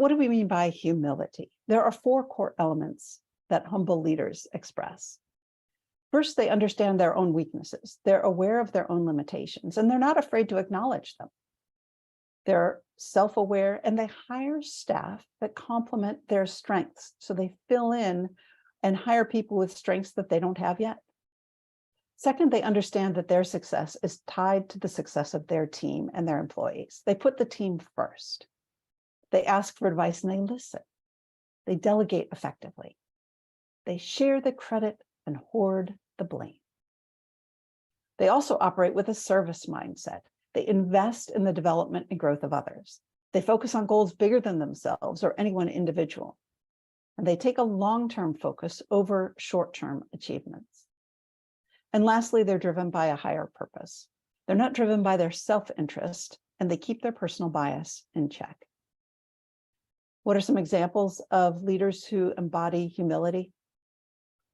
What do we mean by humility? There are 4 core elements that humble leaders express. First, they understand their own weaknesses. They're aware of their own limitations, and they're not afraid to acknowledge them. They're self-aware, and they hire staff that complement their strengths. So they fill in and hire people with strengths that they don't have yet. Second, they understand that their success is tied to the success of their team and their employees. They put the team first. They ask for advice and they listen. They delegate effectively. They share the credit and hoard the blame. They also operate with a service mindset. They invest in the development and growth of others. They focus on goals bigger than themselves or any one individual. And they take a long-term focus over short-term achievements. And lastly, they're driven by a higher purpose. They're not driven by their self-interest, and they keep their personal bias in check. What are some examples of leaders who embody humility?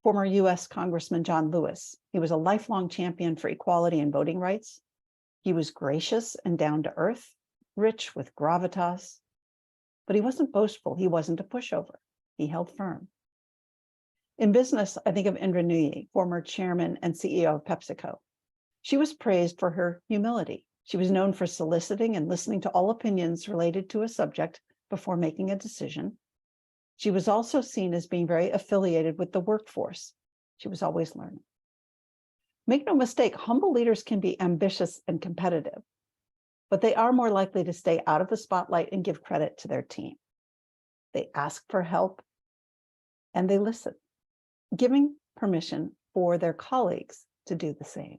Former US Congressman John Lewis. He was a lifelong champion for equality and voting rights. He was gracious and down to earth, rich with gravitas, but he wasn't boastful. He wasn't a pushover. He held firm. In business, I think of Indra Nooyi, former chairman and CEO of PepsiCo. She was praised for her humility. She was known for soliciting and listening to all opinions related to a subject before making a decision. She was also seen as being very affiliated with the workforce. She was always learning. Make no mistake, humble leaders can be ambitious and competitive, but they are more likely to stay out of the spotlight and give credit to their team. They ask for help and they listen, giving permission for their colleagues to do the same.